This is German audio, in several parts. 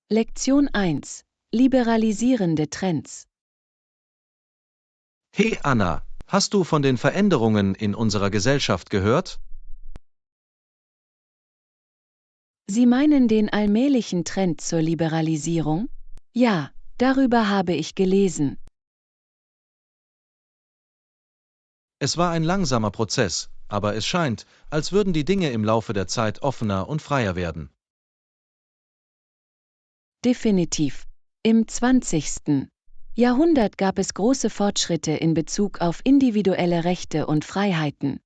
Lektion 1. Liberalisierende Trends. Hey Anna, hast du von den Veränderungen in unserer Gesellschaft gehört? Sie meinen den allmählichen Trend zur Liberalisierung? Ja, darüber habe ich gelesen. Es war ein langsamer Prozess, aber es scheint, als würden die Dinge im Laufe der Zeit offener und freier werden. Definitiv. Im 20. Jahrhundert gab es große Fortschritte in Bezug auf individuelle Rechte und Freiheiten.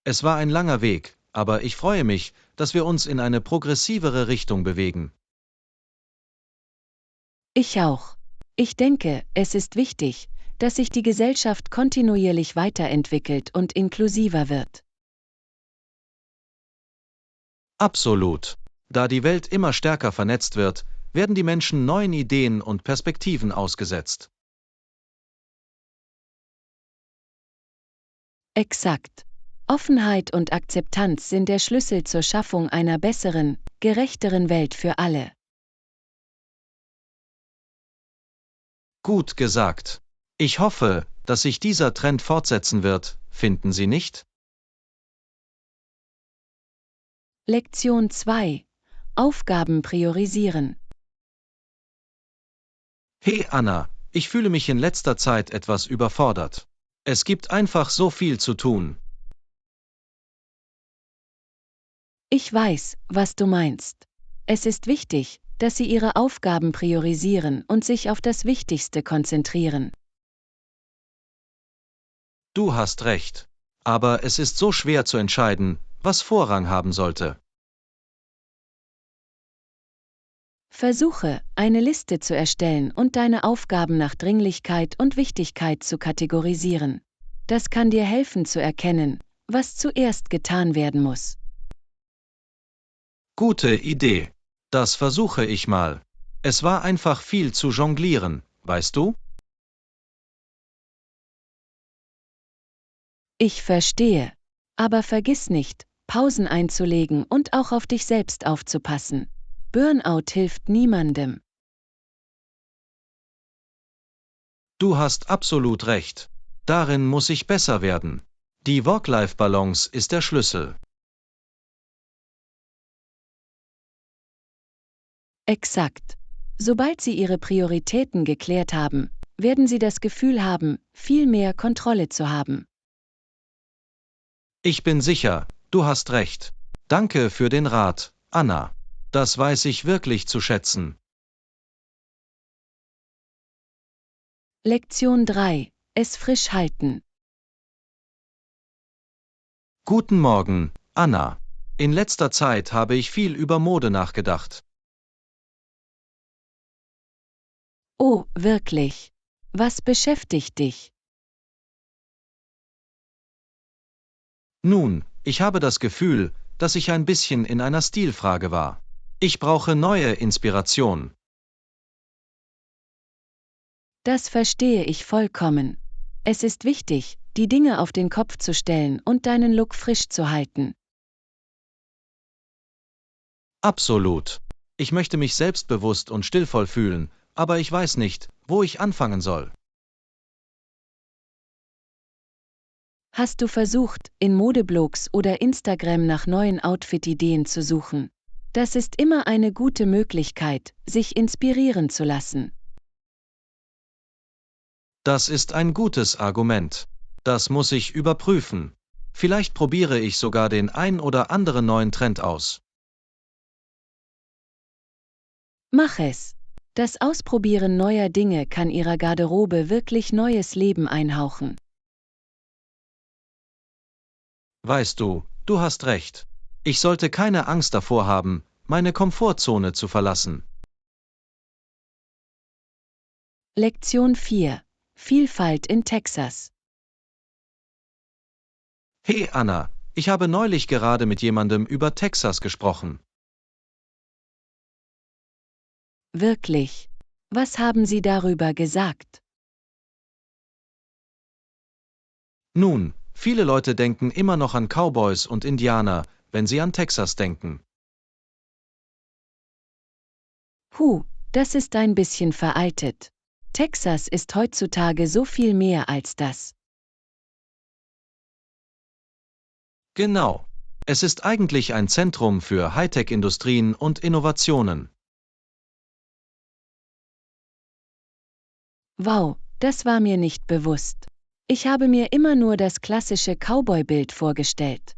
Es war ein langer Weg, aber ich freue mich, dass wir uns in eine progressivere Richtung bewegen. Ich auch. Ich denke, es ist wichtig, dass sich die Gesellschaft kontinuierlich weiterentwickelt und inklusiver wird. Absolut. Da die Welt immer stärker vernetzt wird, werden die Menschen neuen Ideen und Perspektiven ausgesetzt. Exakt. Offenheit und Akzeptanz sind der Schlüssel zur Schaffung einer besseren, gerechteren Welt für alle. Gut gesagt. Ich hoffe, dass sich dieser Trend fortsetzen wird, finden Sie nicht? Lektion 2. Aufgaben priorisieren. Hey Anna, ich fühle mich in letzter Zeit etwas überfordert. Es gibt einfach so viel zu tun. Ich weiß, was du meinst. Es ist wichtig, dass Sie Ihre Aufgaben priorisieren und sich auf das Wichtigste konzentrieren. Du hast recht. Aber es ist so schwer zu entscheiden, was Vorrang haben sollte. Versuche, eine Liste zu erstellen und deine Aufgaben nach Dringlichkeit und Wichtigkeit zu kategorisieren. Das kann dir helfen zu erkennen, was zuerst getan werden muss. Gute Idee. Das versuche ich mal. Es war einfach viel zu jonglieren, weißt du? Ich verstehe. Aber vergiss nicht, Pausen einzulegen und auch auf dich selbst aufzupassen. Burnout hilft niemandem. Du hast absolut recht. Darin muss ich besser werden. Die Work-Life-Balance ist der Schlüssel. Exakt. Sobald Sie Ihre Prioritäten geklärt haben, werden Sie das Gefühl haben, viel mehr Kontrolle zu haben. Ich bin sicher, du hast recht. Danke für den Rat, Anna. Das weiß ich wirklich zu schätzen. Lektion 3. Es frisch halten. Guten Morgen, Anna. In letzter Zeit habe ich viel über Mode nachgedacht. Oh, wirklich? Was beschäftigt dich? Nun, ich habe das Gefühl, dass ich ein bisschen in einer Stilfrage war. Ich brauche neue Inspiration. Das verstehe ich vollkommen. Es ist wichtig, die Dinge auf den Kopf zu stellen und deinen Look frisch zu halten. Absolut. Ich möchte mich selbstbewusst und stillvoll fühlen, aber ich weiß nicht, wo ich anfangen soll. Hast du versucht, in Modeblogs oder Instagram nach neuen Outfit-Ideen zu suchen? Das ist immer eine gute Möglichkeit, sich inspirieren zu lassen. Das ist ein gutes Argument. Das muss ich überprüfen. Vielleicht probiere ich sogar den ein oder anderen neuen Trend aus. Mach es. Das Ausprobieren neuer Dinge kann Ihrer Garderobe wirklich neues Leben einhauchen. Weißt du, du hast recht. Ich sollte keine Angst davor haben, meine Komfortzone zu verlassen. Lektion 4. Vielfalt in Texas. Hey Anna, ich habe neulich gerade mit jemandem über Texas gesprochen. Wirklich? Was haben Sie darüber gesagt? Nun, viele Leute denken immer noch an Cowboys und Indianer, wenn sie an Texas denken. Das ist ein bisschen veraltet. Texas ist heutzutage so viel mehr als das. Genau. Es ist eigentlich ein Zentrum für Hightech-Industrien und Innovationen. Wow, das war mir nicht bewusst. Ich habe mir immer nur das klassische Cowboy-Bild vorgestellt.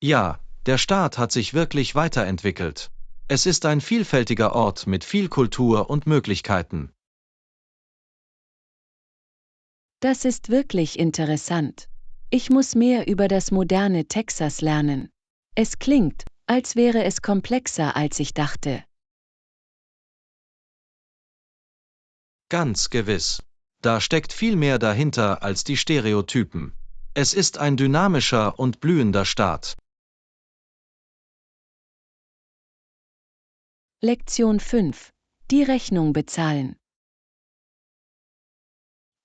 Ja, der Staat hat sich wirklich weiterentwickelt. Es ist ein vielfältiger Ort mit viel Kultur und Möglichkeiten. Das ist wirklich interessant. Ich muss mehr über das moderne Texas lernen. Es klingt, als wäre es komplexer, als ich dachte. Ganz gewiss. Da steckt viel mehr dahinter als die Stereotypen. Es ist ein dynamischer und blühender Staat. Lektion 5. Die Rechnung bezahlen.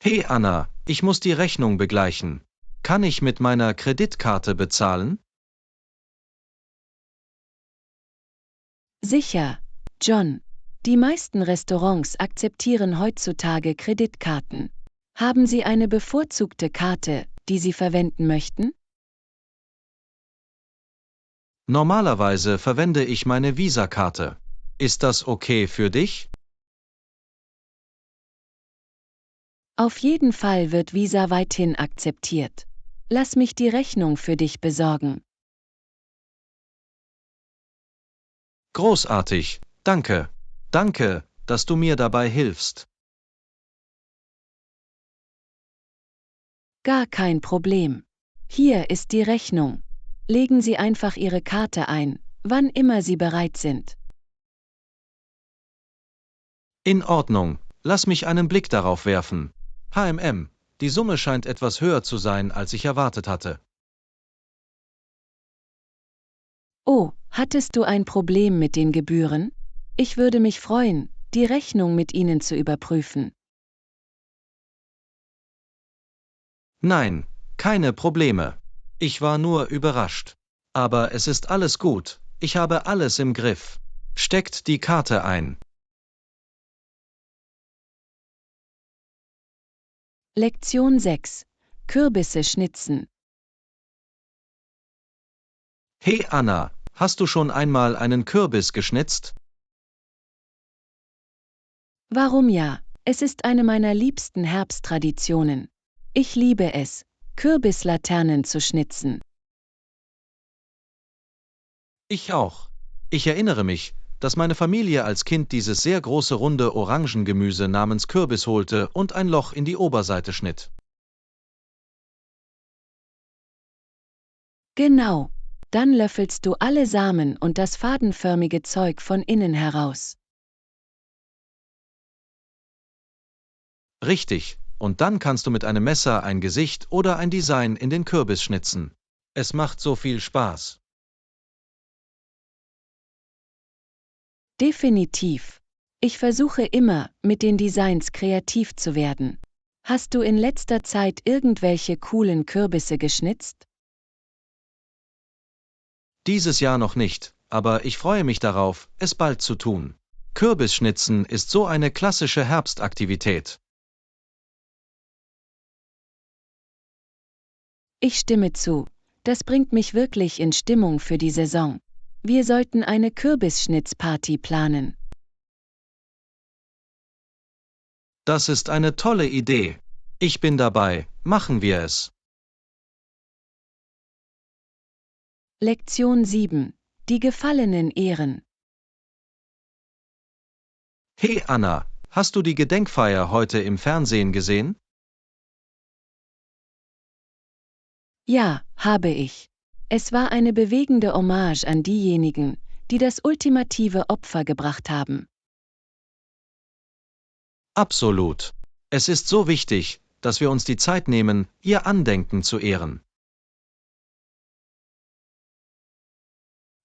Hey Anna, ich muss die Rechnung begleichen. Kann ich mit meiner Kreditkarte bezahlen? Sicher, John. Die meisten Restaurants akzeptieren heutzutage Kreditkarten. Haben Sie eine bevorzugte Karte, die Sie verwenden möchten? Normalerweise verwende ich meine Visa-Karte. Ist das okay für dich? Auf jeden Fall wird Visa weithin akzeptiert. Lass mich die Rechnung für dich besorgen. Großartig, danke. Danke, dass du mir dabei hilfst. Gar kein Problem. Hier ist die Rechnung. Legen Sie einfach Ihre Karte ein, wann immer Sie bereit sind. In Ordnung, lass mich einen Blick darauf werfen. Die Summe scheint etwas höher zu sein, als ich erwartet hatte. Oh, hattest du ein Problem mit den Gebühren? Ich würde mich freuen, die Rechnung mit Ihnen zu überprüfen. Nein, keine Probleme. Ich war nur überrascht. Aber es ist alles gut, ich habe alles im Griff. Steckt die Karte ein. Lektion 6. Kürbisse schnitzen. Hey Anna, hast du schon einmal einen Kürbis geschnitzt? Warum ja? Es ist eine meiner liebsten Herbsttraditionen. Ich liebe es, Kürbislaternen zu schnitzen. Ich auch. Ich erinnere mich, dass meine Familie als Kind dieses sehr große runde Orangengemüse namens Kürbis holte und ein Loch in die Oberseite schnitt. Genau. Dann löffelst du alle Samen und das fadenförmige Zeug von innen heraus. Richtig, und dann kannst du mit einem Messer ein Gesicht oder ein Design in den Kürbis schnitzen. Es macht so viel Spaß. Definitiv. Ich versuche immer, mit den Designs kreativ zu werden. Hast du in letzter Zeit irgendwelche coolen Kürbisse geschnitzt? Dieses Jahr noch nicht, aber ich freue mich darauf, es bald zu tun. Kürbisschnitzen ist so eine klassische Herbstaktivität. Ich stimme zu. Das bringt mich wirklich in Stimmung für die Saison. Wir sollten eine Kürbisschnitzparty planen. Das ist eine tolle Idee. Ich bin dabei, machen wir es. Lektion 7. Die Gefallenen ehren. Hey Anna, hast du die Gedenkfeier heute im Fernsehen gesehen? Ja, habe ich. Es war eine bewegende Hommage an diejenigen, die das ultimative Opfer gebracht haben. Absolut. Es ist so wichtig, dass wir uns die Zeit nehmen, ihr Andenken zu ehren.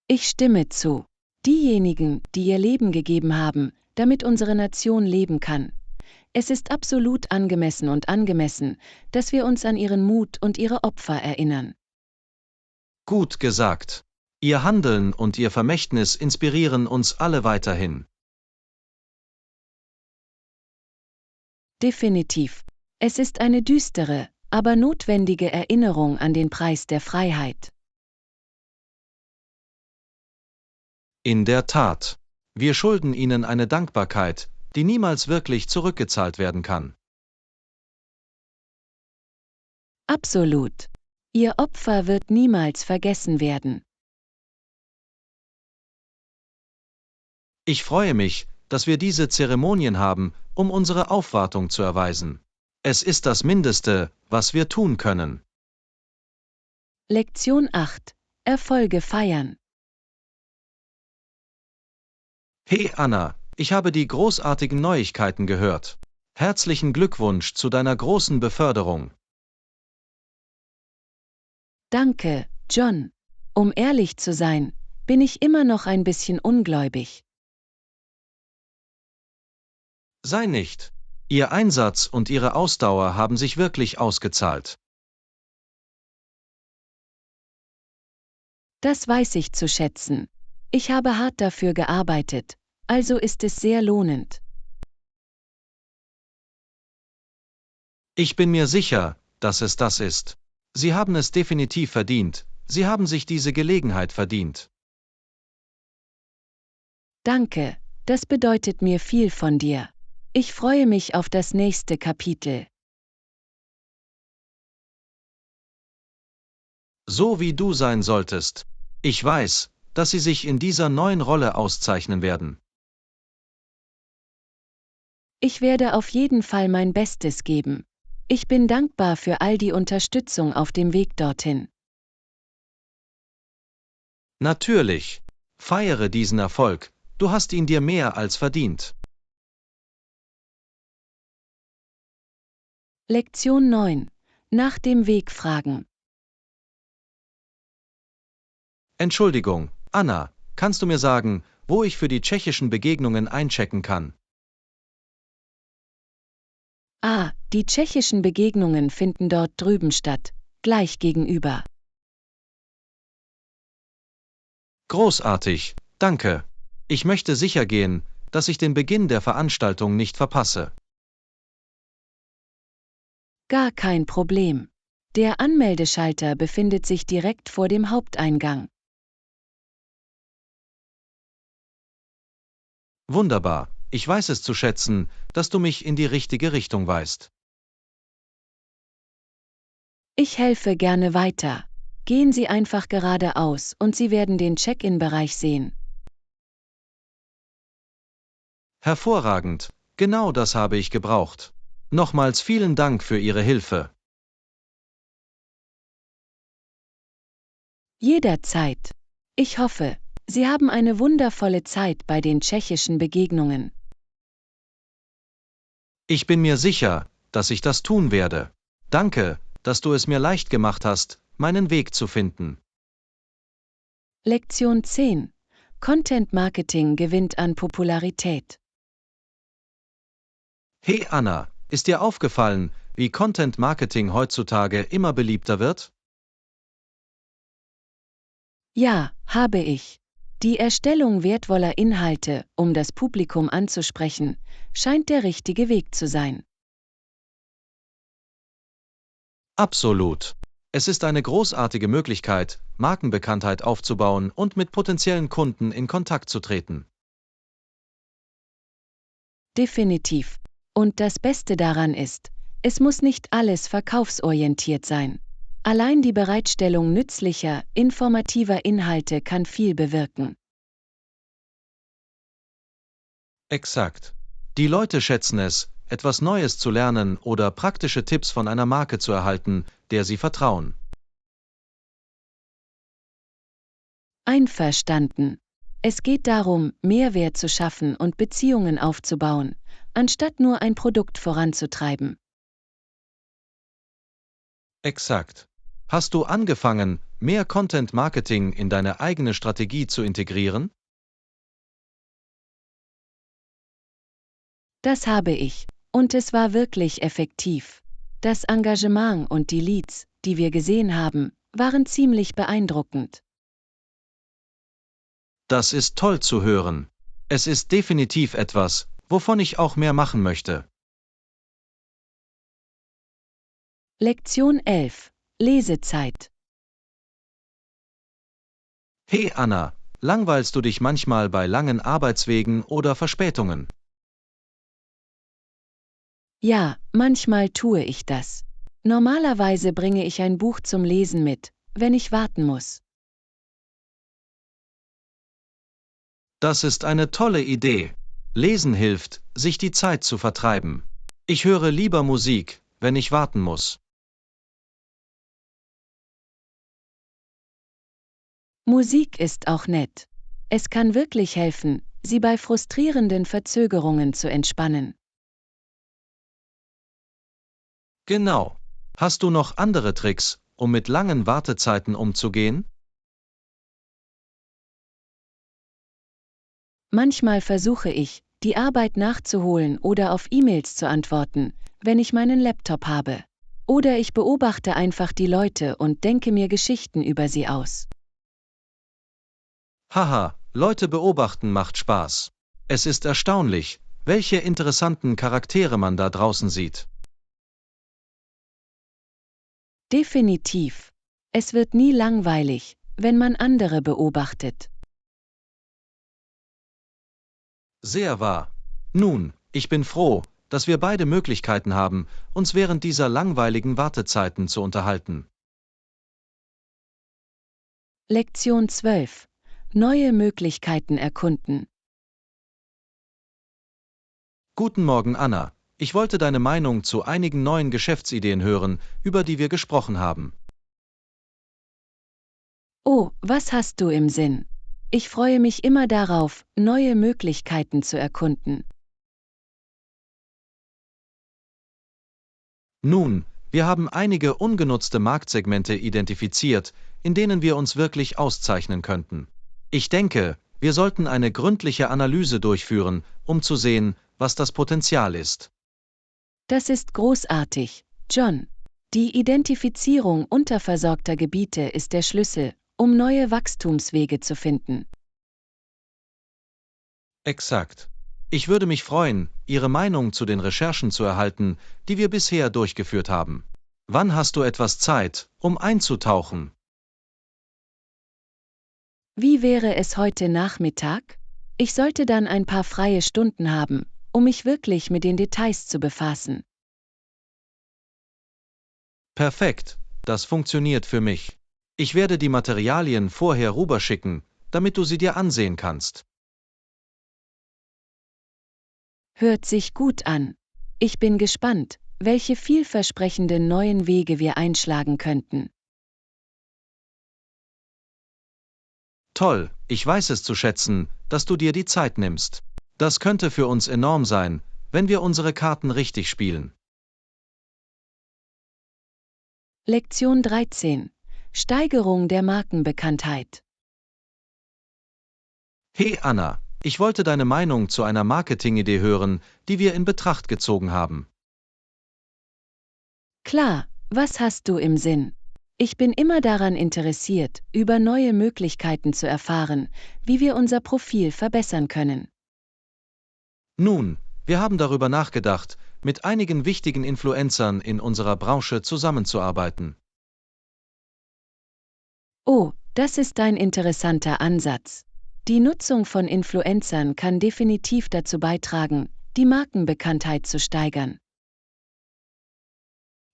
Ich stimme zu. Diejenigen, die ihr Leben gegeben haben, damit unsere Nation leben kann. Es ist absolut angemessen, dass wir uns an ihren Mut und ihre Opfer erinnern. Gut gesagt. Ihr Handeln und Ihr Vermächtnis inspirieren uns alle weiterhin. Definitiv. Es ist eine düstere, aber notwendige Erinnerung an den Preis der Freiheit. In der Tat. Wir schulden Ihnen eine Dankbarkeit, die niemals wirklich zurückgezahlt werden kann. Absolut. Ihr Opfer wird niemals vergessen werden. Ich freue mich, dass wir diese Zeremonien haben, um unsere Aufwartung zu erweisen. Es ist das Mindeste, was wir tun können. Lektion 8. Erfolge feiern. Hey Anna, ich habe die großartigen Neuigkeiten gehört. Herzlichen Glückwunsch zu deiner großen Beförderung. Danke, John. Um ehrlich zu sein, bin ich immer noch ein bisschen ungläubig. Sei nicht. Ihr Einsatz und Ihre Ausdauer haben sich wirklich ausgezahlt. Das weiß ich zu schätzen. Ich habe hart dafür gearbeitet, also ist es sehr lohnend. Ich bin mir sicher, dass es das ist. Sie haben es definitiv verdient. Sie haben sich diese Gelegenheit verdient. Danke, das bedeutet mir viel von dir. Ich freue mich auf das nächste Kapitel. So wie du sein solltest. Ich weiß, dass Sie sich in dieser neuen Rolle auszeichnen werden. Ich werde auf jeden Fall mein Bestes geben. Ich bin dankbar für all die Unterstützung auf dem Weg dorthin. Natürlich. Feiere diesen Erfolg, du hast ihn dir mehr als verdient. Lektion 9. Nach dem Weg fragen. Entschuldigung, Anna, kannst du mir sagen, wo ich für die tschechischen Begegnungen einchecken kann? Die tschechischen Begegnungen finden dort drüben statt, gleich gegenüber. Großartig, danke. Ich möchte sicher gehen, dass ich den Beginn der Veranstaltung nicht verpasse. Gar kein Problem. Der Anmeldeschalter befindet sich direkt vor dem Haupteingang. Wunderbar, ich weiß es zu schätzen, dass du mich in die richtige Richtung weist. Ich helfe gerne weiter. Gehen Sie einfach geradeaus und Sie werden den Check-in-Bereich sehen. Hervorragend, genau das habe ich gebraucht. Nochmals vielen Dank für Ihre Hilfe. Jederzeit. Ich hoffe, Sie haben eine wundervolle Zeit bei den tschechischen Begegnungen. Ich bin mir sicher, dass ich das tun werde. Danke, dass du es mir leicht gemacht hast, meinen Weg zu finden. Lektion 10. Content Marketing gewinnt an Popularität. Hey Anna, ist dir aufgefallen, wie Content Marketing heutzutage immer beliebter wird? Ja, habe ich. Die Erstellung wertvoller Inhalte, um das Publikum anzusprechen, scheint der richtige Weg zu sein. Absolut. Es ist eine großartige Möglichkeit, Markenbekanntheit aufzubauen und mit potenziellen Kunden in Kontakt zu treten. Definitiv. Und das Beste daran ist, es muss nicht alles verkaufsorientiert sein. Allein die Bereitstellung nützlicher, informativer Inhalte kann viel bewirken. Exakt. Die Leute schätzen es, etwas Neues zu lernen oder praktische Tipps von einer Marke zu erhalten, der sie vertrauen. Einverstanden. Es geht darum, Mehrwert zu schaffen und Beziehungen aufzubauen, anstatt nur ein Produkt voranzutreiben. Exakt. Hast du angefangen, mehr Content Marketing in deine eigene Strategie zu integrieren? Das habe ich. Und es war wirklich effektiv. Das Engagement und die Leads, die wir gesehen haben, waren ziemlich beeindruckend. Das ist toll zu hören. Es ist definitiv etwas, wovon ich auch mehr machen möchte. Lektion 11. Lesezeit. Hey Anna, langweilst du dich manchmal bei langen Arbeitswegen oder Verspätungen? Ja, manchmal tue ich das. Normalerweise bringe ich ein Buch zum Lesen mit, wenn ich warten muss. Das ist eine tolle Idee. Lesen hilft, sich die Zeit zu vertreiben. Ich höre lieber Musik, wenn ich warten muss. Musik ist auch nett. Es kann wirklich helfen, Sie bei frustrierenden Verzögerungen zu entspannen. Genau. Hast du noch andere Tricks, um mit langen Wartezeiten umzugehen? Manchmal versuche ich, die Arbeit nachzuholen oder auf E-Mails zu antworten, wenn ich meinen Laptop habe. Oder ich beobachte einfach die Leute und denke mir Geschichten über sie aus. Haha, Leute beobachten macht Spaß. Es ist erstaunlich, welche interessanten Charaktere man da draußen sieht. Definitiv. Es wird nie langweilig, wenn man andere beobachtet. Sehr wahr. Nun, ich bin froh, dass wir beide Möglichkeiten haben, uns während dieser langweiligen Wartezeiten zu unterhalten. Lektion 12. Neue Möglichkeiten erkunden. Guten Morgen, Anna. Ich wollte deine Meinung zu einigen neuen Geschäftsideen hören, über die wir gesprochen haben. Oh, was hast du im Sinn? Ich freue mich immer darauf, neue Möglichkeiten zu erkunden. Nun, wir haben einige ungenutzte Marktsegmente identifiziert, in denen wir uns wirklich auszeichnen könnten. Ich denke, wir sollten eine gründliche Analyse durchführen, um zu sehen, was das Potenzial ist. Das ist großartig, John. Die Identifizierung unterversorgter Gebiete ist der Schlüssel, um neue Wachstumswege zu finden. Exakt. Ich würde mich freuen, Ihre Meinung zu den Recherchen zu erhalten, die wir bisher durchgeführt haben. Wann hast du etwas Zeit, um einzutauchen? Wie wäre es heute Nachmittag? Ich sollte dann ein paar freie Stunden haben, um mich wirklich mit den Details zu befassen. Perfekt, das funktioniert für mich. Ich werde die Materialien vorher rüberschicken, damit du sie dir ansehen kannst. Hört sich gut an. Ich bin gespannt, welche vielversprechenden neuen Wege wir einschlagen könnten. Toll, ich weiß es zu schätzen, dass du dir die Zeit nimmst. Das könnte für uns enorm sein, wenn wir unsere Karten richtig spielen. Lektion 13. Steigerung der Markenbekanntheit. Hey Anna, ich wollte deine Meinung zu einer Marketingidee hören, die wir in Betracht gezogen haben. Klar, was hast du im Sinn? Ich bin immer daran interessiert, über neue Möglichkeiten zu erfahren, wie wir unser Profil verbessern können. Nun, wir haben darüber nachgedacht, mit einigen wichtigen Influencern in unserer Branche zusammenzuarbeiten. Oh, das ist ein interessanter Ansatz. Die Nutzung von Influencern kann definitiv dazu beitragen, die Markenbekanntheit zu steigern.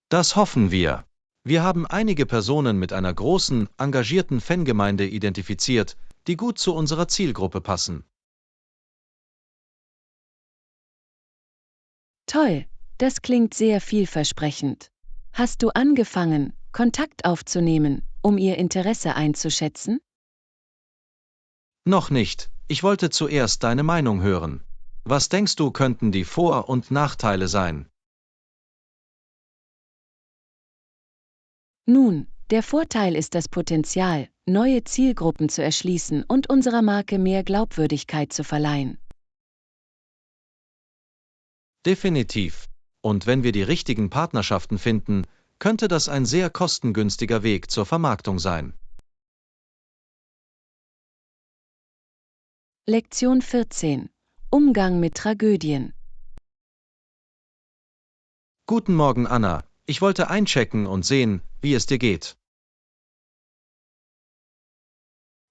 Das hoffen wir. Wir haben einige Personen mit einer großen, engagierten Fangemeinde identifiziert, die gut zu unserer Zielgruppe passen. Toll, das klingt sehr vielversprechend. Hast du angefangen, Kontakt aufzunehmen, um ihr Interesse einzuschätzen? Noch nicht, ich wollte zuerst deine Meinung hören. Was denkst du, könnten die Vor- und Nachteile sein? Nun, der Vorteil ist das Potenzial, neue Zielgruppen zu erschließen und unserer Marke mehr Glaubwürdigkeit zu verleihen. Definitiv. Und wenn wir die richtigen Partnerschaften finden, könnte das ein sehr kostengünstiger Weg zur Vermarktung sein. Lektion 14. Umgang mit Tragödien. Guten Morgen, Anna. Ich wollte einchecken und sehen, wie es dir geht.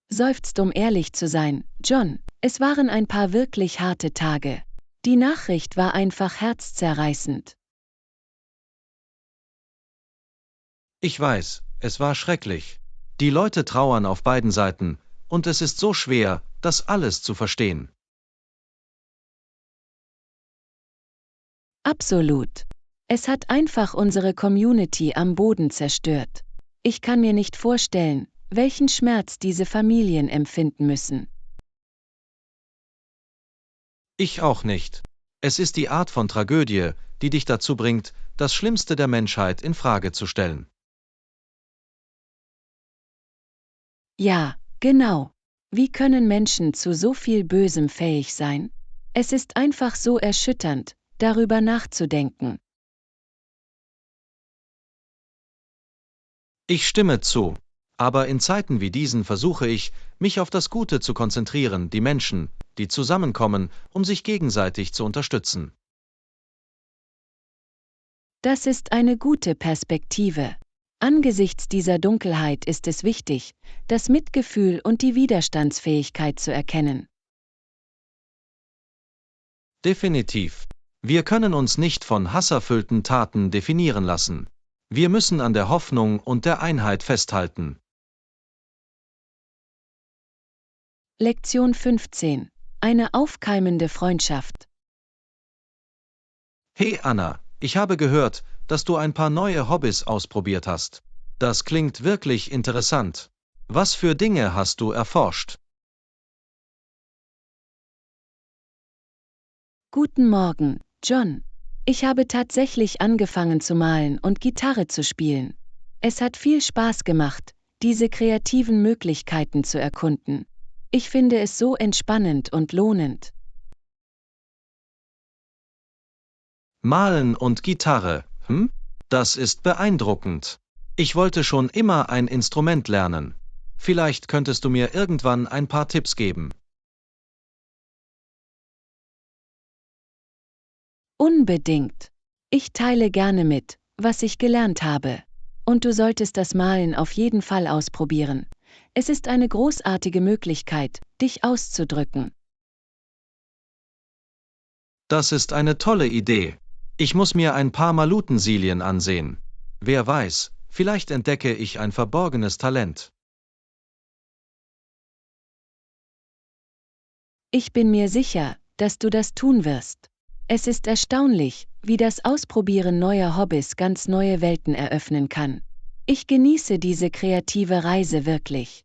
Seufzt, um ehrlich zu sein, John, es waren ein paar wirklich harte Tage. Die Nachricht war einfach herzzerreißend. Ich weiß, es war schrecklich. Die Leute trauern auf beiden Seiten, und es ist so schwer, das alles zu verstehen. Absolut. Es hat einfach unsere Community am Boden zerstört. Ich kann mir nicht vorstellen, welchen Schmerz diese Familien empfinden müssen. Ich auch nicht. Es ist die Art von Tragödie, die dich dazu bringt, das Schlimmste der Menschheit in Frage zu stellen. Ja, genau. Wie können Menschen zu so viel Bösem fähig sein? Es ist einfach so erschütternd, darüber nachzudenken. Ich stimme zu. Aber in Zeiten wie diesen versuche ich, mich auf das Gute zu konzentrieren, die Menschen, die zusammenkommen, um sich gegenseitig zu unterstützen. Das ist eine gute Perspektive. Angesichts dieser Dunkelheit ist es wichtig, das Mitgefühl und die Widerstandsfähigkeit zu erkennen. Definitiv. Wir können uns nicht von hasserfüllten Taten definieren lassen. Wir müssen an der Hoffnung und der Einheit festhalten. Lektion 15. Eine aufkeimende Freundschaft. Hey Anna, ich habe gehört, dass du ein paar neue Hobbys ausprobiert hast. Das klingt wirklich interessant. Was für Dinge hast du erforscht? Guten Morgen, John. Ich habe tatsächlich angefangen zu malen und Gitarre zu spielen. Es hat viel Spaß gemacht, diese kreativen Möglichkeiten zu erkunden. Ich finde es so entspannend und lohnend. Malen und Gitarre, Das ist beeindruckend. Ich wollte schon immer ein Instrument lernen. Vielleicht könntest du mir irgendwann ein paar Tipps geben. Unbedingt. Ich teile gerne mit, was ich gelernt habe. Und du solltest das Malen auf jeden Fall ausprobieren. Es ist eine großartige Möglichkeit, dich auszudrücken. Das ist eine tolle Idee. Ich muss mir ein paar Malutensilien ansehen. Wer weiß, vielleicht entdecke ich ein verborgenes Talent. Ich bin mir sicher, dass du das tun wirst. Es ist erstaunlich, wie das Ausprobieren neuer Hobbys ganz neue Welten eröffnen kann. Ich genieße diese kreative Reise wirklich.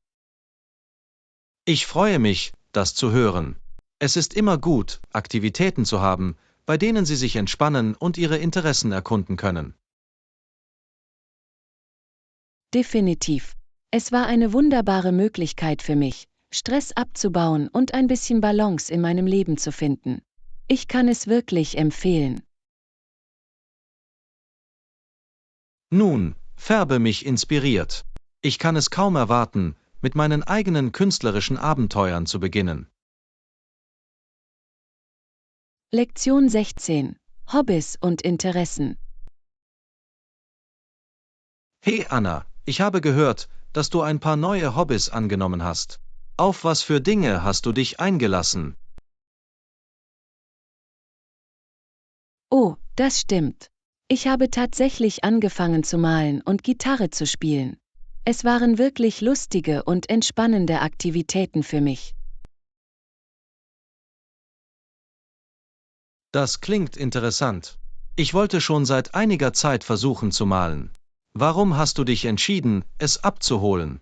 Ich freue mich, das zu hören. Es ist immer gut, Aktivitäten zu haben, bei denen Sie sich entspannen und Ihre Interessen erkunden können. Definitiv. Es war eine wunderbare Möglichkeit für mich, Stress abzubauen und ein bisschen Balance in meinem Leben zu finden. Ich kann es wirklich empfehlen. Nun, Färbe mich inspiriert. Ich kann es kaum erwarten, mit meinen eigenen künstlerischen Abenteuern zu beginnen. Lektion 16. Hobbys und Interessen. Hey Anna, ich habe gehört, dass du ein paar neue Hobbys angenommen hast. Auf was für Dinge hast du dich eingelassen? Oh, das stimmt. Ich habe tatsächlich angefangen zu malen und Gitarre zu spielen. Es waren wirklich lustige und entspannende Aktivitäten für mich. Das klingt interessant. Ich wollte schon seit einiger Zeit versuchen zu malen. Warum hast du dich entschieden, es abzuholen?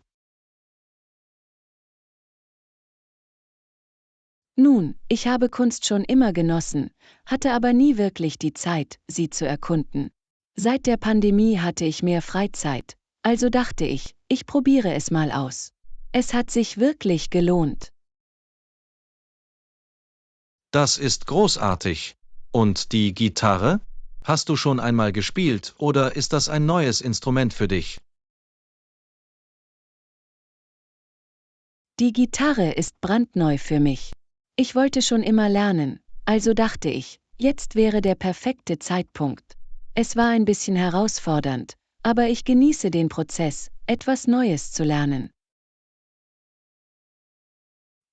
Nun, ich habe Kunst schon immer genossen, hatte aber nie wirklich die Zeit, sie zu erkunden. Seit der Pandemie hatte ich mehr Freizeit, also dachte ich probiere es mal aus. Es hat sich wirklich gelohnt. Das ist großartig. Und die Gitarre? Hast du schon einmal gespielt oder ist das ein neues Instrument für dich? Die Gitarre ist brandneu für mich. Ich wollte schon immer lernen, also dachte ich, jetzt wäre der perfekte Zeitpunkt. Es war ein bisschen herausfordernd, aber ich genieße den Prozess, etwas Neues zu lernen.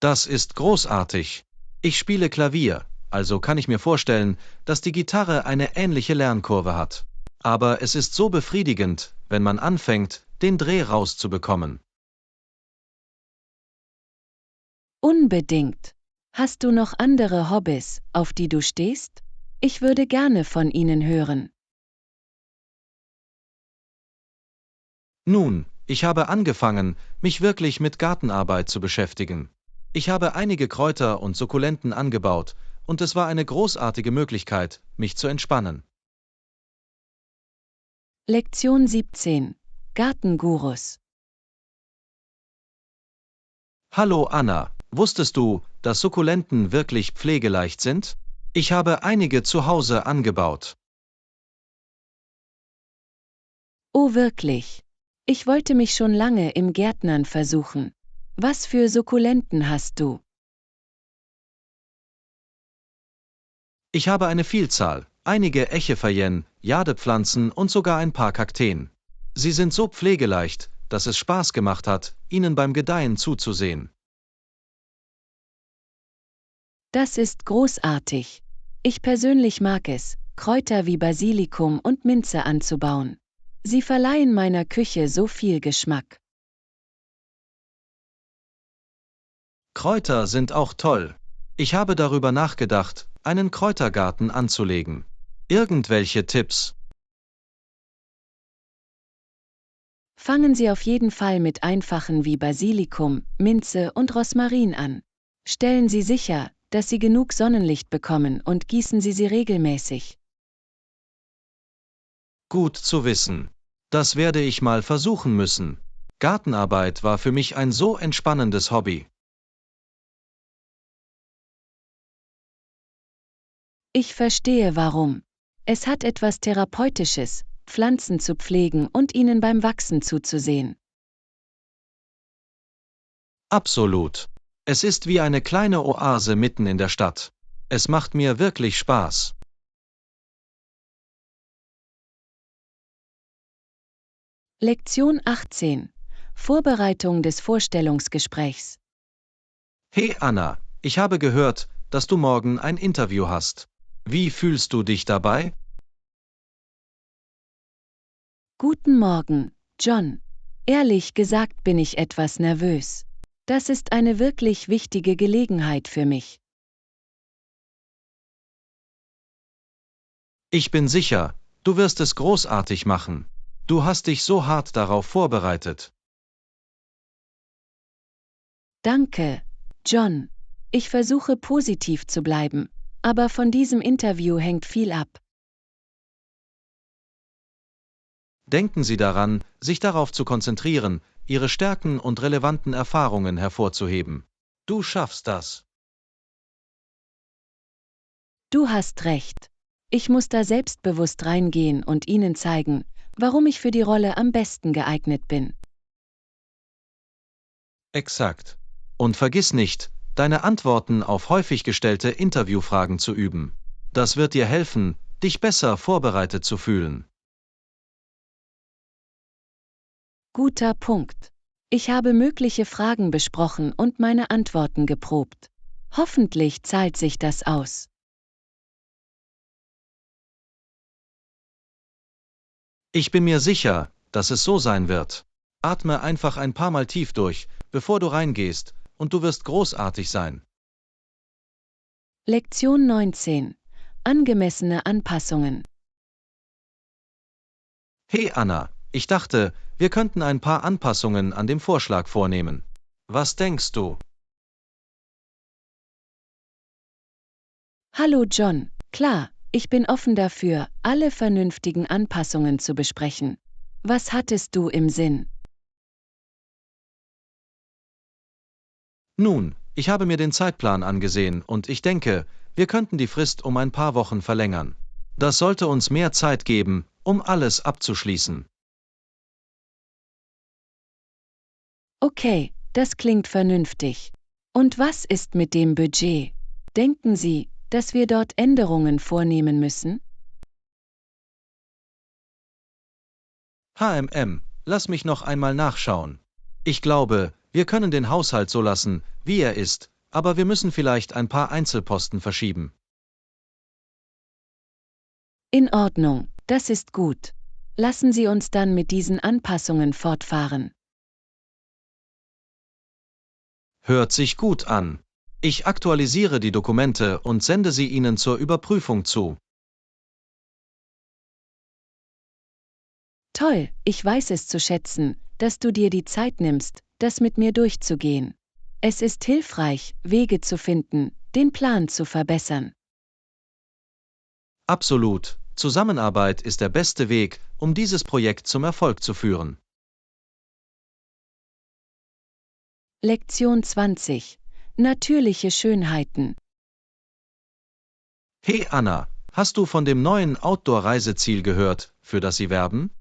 Das ist großartig. Ich spiele Klavier, also kann ich mir vorstellen, dass die Gitarre eine ähnliche Lernkurve hat. Aber es ist so befriedigend, wenn man anfängt, den Dreh rauszubekommen. Unbedingt. Hast du noch andere Hobbys, auf die du stehst? Ich würde gerne von ihnen hören. Nun, ich habe angefangen, mich wirklich mit Gartenarbeit zu beschäftigen. Ich habe einige Kräuter und Sukkulenten angebaut, und es war eine großartige Möglichkeit, mich zu entspannen. Lektion 17. Gartengurus. Hallo Anna, wusstest du, dass Sukkulenten wirklich pflegeleicht sind? Ich habe einige zu Hause angebaut. Oh wirklich? Ich wollte mich schon lange im Gärtnern versuchen. Was für Sukkulenten hast du? Ich habe eine Vielzahl, einige Echeveren, Jadepflanzen und sogar ein paar Kakteen. Sie sind so pflegeleicht, dass es Spaß gemacht hat, ihnen beim Gedeihen zuzusehen. Das ist großartig. Ich persönlich mag es, Kräuter wie Basilikum und Minze anzubauen. Sie verleihen meiner Küche so viel Geschmack. Kräuter sind auch toll. Ich habe darüber nachgedacht, einen Kräutergarten anzulegen. Irgendwelche Tipps? Fangen Sie auf jeden Fall mit einfachen wie Basilikum, Minze und Rosmarin an. Stellen Sie sicher, dass Sie genug Sonnenlicht bekommen und gießen Sie sie regelmäßig. Gut zu wissen. Das werde ich mal versuchen müssen. Gartenarbeit war für mich ein so entspannendes Hobby. Ich verstehe warum. Es hat etwas Therapeutisches, Pflanzen zu pflegen und ihnen beim Wachsen zuzusehen. Absolut. Es ist wie eine kleine Oase mitten in der Stadt. Es macht mir wirklich Spaß. Lektion 18. Vorbereitung des Vorstellungsgesprächs. Hey Anna, ich habe gehört, dass du morgen ein Interview hast. Wie fühlst du dich dabei? Guten Morgen, John. Ehrlich gesagt bin ich etwas nervös. Das ist eine wirklich wichtige Gelegenheit für mich. Ich bin sicher, du wirst es großartig machen. Du hast dich so hart darauf vorbereitet. Danke, John. Ich versuche positiv zu bleiben, aber von diesem Interview hängt viel ab. Denken Sie daran, sich darauf zu konzentrieren, Ihre Stärken und relevanten Erfahrungen hervorzuheben. Du schaffst das. Du hast recht. Ich muss da selbstbewusst reingehen und Ihnen zeigen, warum ich für die Rolle am besten geeignet bin. Exakt. Und vergiss nicht, deine Antworten auf häufig gestellte Interviewfragen zu üben. Das wird dir helfen, dich besser vorbereitet zu fühlen. Guter Punkt. Ich habe mögliche Fragen besprochen und meine Antworten geprobt. Hoffentlich zahlt sich das aus. Ich bin mir sicher, dass es so sein wird. Atme einfach ein paar Mal tief durch, bevor du reingehst, und du wirst großartig sein. Lektion 19. Angemessene Anpassungen. Hey Anna, ich dachte, wir könnten ein paar Anpassungen an dem Vorschlag vornehmen. Was denkst du? Hallo John, klar, ich bin offen dafür, alle vernünftigen Anpassungen zu besprechen. Was hattest du im Sinn? Nun, ich habe mir den Zeitplan angesehen und ich denke, wir könnten die Frist um ein paar Wochen verlängern. Das sollte uns mehr Zeit geben, um alles abzuschließen. Okay, das klingt vernünftig. Und was ist mit dem Budget? Denken Sie, dass wir dort Änderungen vornehmen müssen? Lass mich noch einmal nachschauen. Ich glaube, wir können den Haushalt so lassen, wie er ist, aber wir müssen vielleicht ein paar Einzelposten verschieben. In Ordnung, das ist gut. Lassen Sie uns dann mit diesen Anpassungen fortfahren. Hört sich gut an. Ich aktualisiere die Dokumente und sende sie Ihnen zur Überprüfung zu. Toll, ich weiß es zu schätzen, dass du dir die Zeit nimmst, das mit mir durchzugehen. Es ist hilfreich, Wege zu finden, den Plan zu verbessern. Absolut, Zusammenarbeit ist der beste Weg, um dieses Projekt zum Erfolg zu führen. Lektion 20. Natürliche Schönheiten. Hey Anna, hast du von dem neuen Outdoor-Reiseziel gehört, für das Sie werben?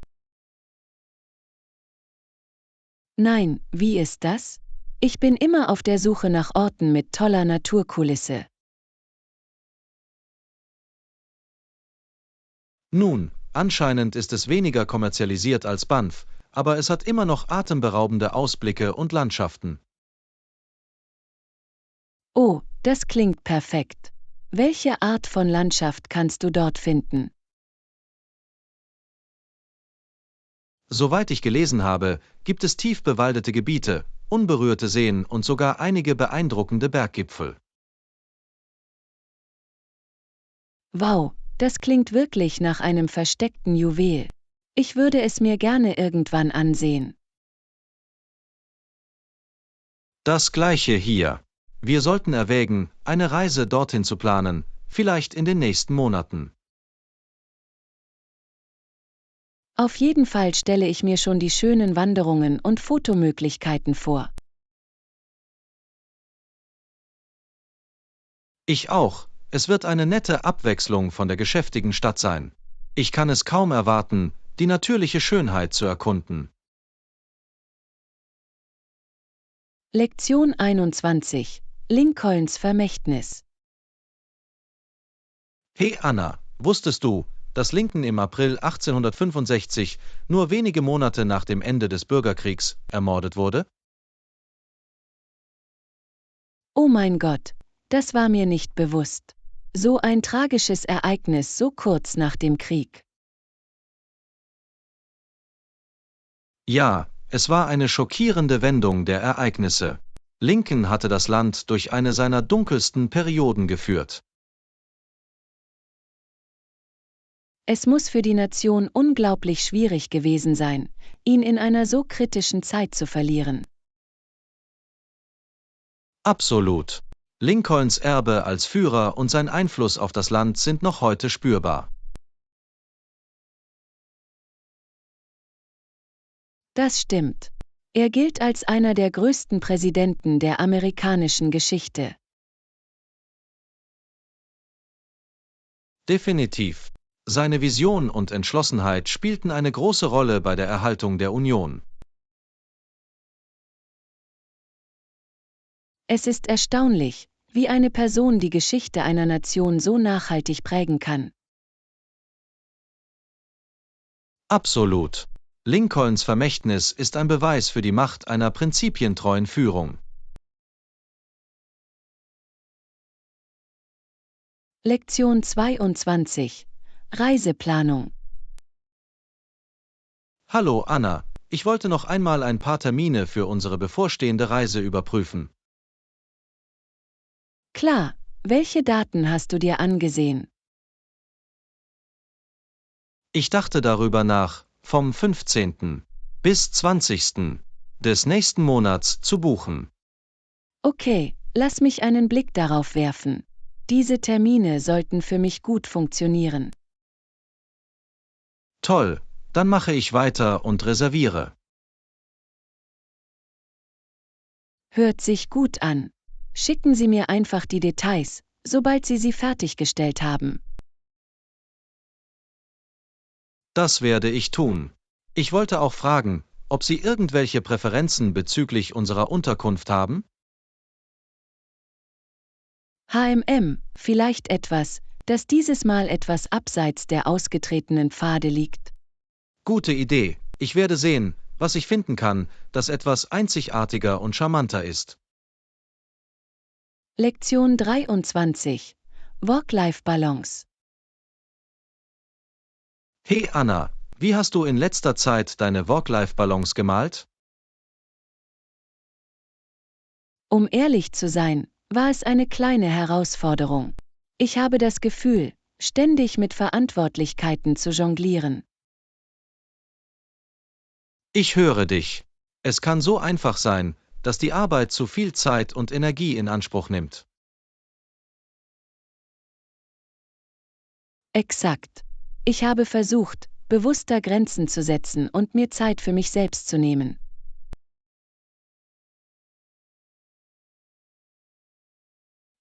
Nein, wie ist das? Ich bin immer auf der Suche nach Orten mit toller Naturkulisse. Nun, anscheinend ist es weniger kommerzialisiert als Banff, aber es hat immer noch atemberaubende Ausblicke und Landschaften. Oh, das klingt perfekt. Welche Art von Landschaft kannst du dort finden? Soweit ich gelesen habe, gibt es tief bewaldete Gebiete, unberührte Seen und sogar einige beeindruckende Berggipfel. Wow, das klingt wirklich nach einem versteckten Juwel. Ich würde es mir gerne irgendwann ansehen. Das gleiche hier. Wir sollten erwägen, eine Reise dorthin zu planen, vielleicht in den nächsten Monaten. Auf jeden Fall stelle ich mir schon die schönen Wanderungen und Fotomöglichkeiten vor. Ich auch. Es wird eine nette Abwechslung von der geschäftigen Stadt sein. Ich kann es kaum erwarten, die natürliche Schönheit zu erkunden. Lektion 21. Lincolns Vermächtnis. Hey Anna, wusstest du, dass Lincoln im April 1865, nur wenige Monate nach dem Ende des Bürgerkriegs, ermordet wurde? Oh mein Gott, das war mir nicht bewusst. So ein tragisches Ereignis so kurz nach dem Krieg. Ja, es war eine schockierende Wendung der Ereignisse. Lincoln hatte das Land durch eine seiner dunkelsten Perioden geführt. Es muss für die Nation unglaublich schwierig gewesen sein, ihn in einer so kritischen Zeit zu verlieren. Absolut. Lincolns Erbe als Führer und sein Einfluss auf das Land sind noch heute spürbar. Das stimmt. Er gilt als einer der größten Präsidenten der amerikanischen Geschichte. Definitiv. Seine Vision und Entschlossenheit spielten eine große Rolle bei der Erhaltung der Union. Es ist erstaunlich, wie eine Person die Geschichte einer Nation so nachhaltig prägen kann. Absolut. Lincolns Vermächtnis ist ein Beweis für die Macht einer prinzipientreuen Führung. Lektion 22. Reiseplanung. Hallo Anna, ich wollte noch einmal ein paar Termine für unsere bevorstehende Reise überprüfen. Klar, welche Daten hast du dir angesehen? Ich dachte darüber nach, vom 15. bis 20. des nächsten Monats zu buchen. Okay, lass mich einen Blick darauf werfen. Diese Termine sollten für mich gut funktionieren. Toll, dann mache ich weiter und reserviere. Hört sich gut an. Schicken Sie mir einfach die Details, sobald Sie sie fertiggestellt haben. Das werde ich tun. Ich wollte auch fragen, ob Sie irgendwelche Präferenzen bezüglich unserer Unterkunft haben? vielleicht etwas, das dieses Mal etwas abseits der ausgetretenen Pfade liegt. Gute Idee. Ich werde sehen, was ich finden kann, das etwas einzigartiger und charmanter ist. Lektion 23. Work-Life-Balance. Hey Anna, wie hast du in letzter Zeit deine Work-Life-Balance gemalt? Um ehrlich zu sein, war es eine kleine Herausforderung. Ich habe das Gefühl, ständig mit Verantwortlichkeiten zu jonglieren. Ich höre dich. Es kann so einfach sein, dass die Arbeit zu viel Zeit und Energie in Anspruch nimmt. Exakt. Ich habe versucht, bewusster Grenzen zu setzen und mir Zeit für mich selbst zu nehmen.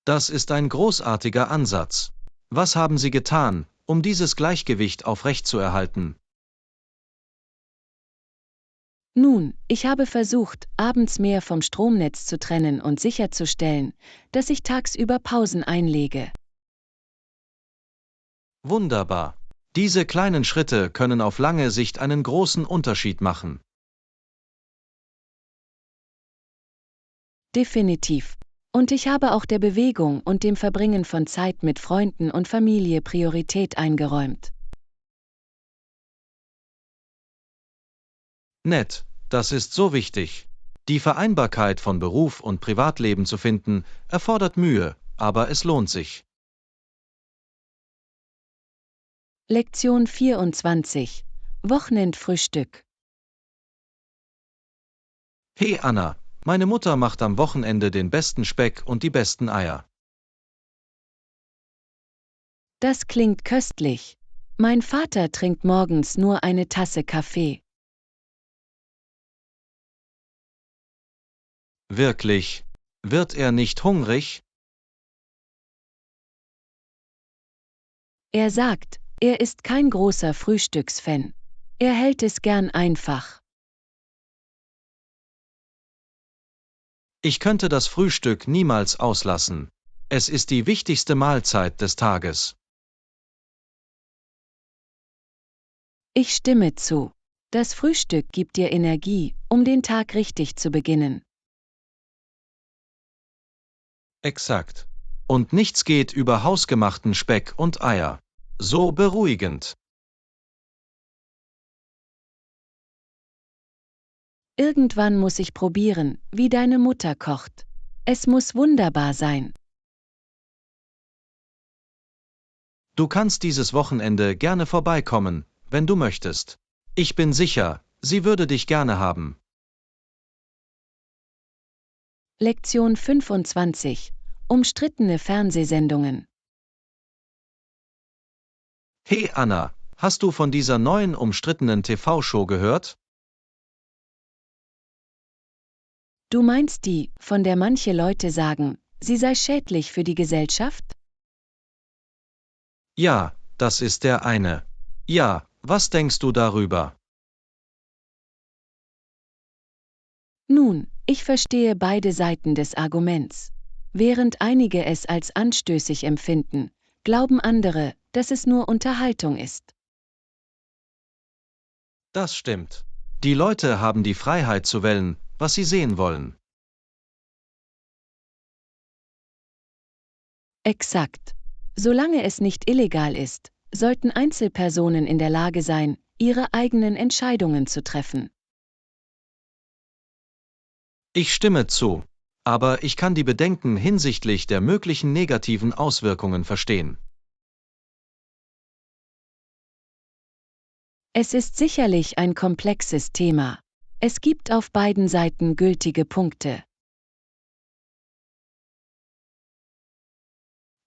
Das ist ein großartiger Ansatz. Was haben Sie getan, um dieses Gleichgewicht aufrechtzuerhalten? Nun, ich habe versucht, abends mehr vom Stromnetz zu trennen und sicherzustellen, dass ich tagsüber Pausen einlege. Wunderbar. Diese kleinen Schritte können auf lange Sicht einen großen Unterschied machen. Definitiv. Und ich habe auch der Bewegung und dem Verbringen von Zeit mit Freunden und Familie Priorität eingeräumt. Nett, das ist so wichtig. Die Vereinbarkeit von Beruf und Privatleben zu finden, erfordert Mühe, aber es lohnt sich. Lektion 24. Wochenendfrühstück. Hey Anna, meine Mutter macht am Wochenende den besten Speck und die besten Eier. Das klingt köstlich. Mein Vater trinkt morgens nur eine Tasse Kaffee. Wirklich? Wird er nicht hungrig? Er sagt, er ist kein großer Frühstücksfan. Er hält es gern einfach. Ich könnte das Frühstück niemals auslassen. Es ist die wichtigste Mahlzeit des Tages. Ich stimme zu. Das Frühstück gibt dir Energie, um den Tag richtig zu beginnen. Exakt. Und nichts geht über hausgemachten Speck und Eier. So beruhigend. Irgendwann muss ich probieren, wie deine Mutter kocht. Es muss wunderbar sein. Du kannst dieses Wochenende gerne vorbeikommen, wenn du möchtest. Ich bin sicher, sie würde dich gerne haben. Lektion 25. Umstrittene Fernsehsendungen. Hey Anna, hast du von dieser neuen umstrittenen TV-Show gehört? Du meinst die, von der manche Leute sagen, sie sei schädlich für die Gesellschaft? Ja, das ist der eine. Ja, was denkst du darüber? Nun, ich verstehe beide Seiten des Arguments. Während einige es als anstößig empfinden, glauben andere, dass es nur Unterhaltung ist. Das stimmt. Die Leute haben die Freiheit zu wählen, was sie sehen wollen. Exakt. Solange es nicht illegal ist, sollten Einzelpersonen in der Lage sein, ihre eigenen Entscheidungen zu treffen. Ich stimme zu. Aber ich kann die Bedenken hinsichtlich der möglichen negativen Auswirkungen verstehen. Es ist sicherlich ein komplexes Thema. Es gibt auf beiden Seiten gültige Punkte.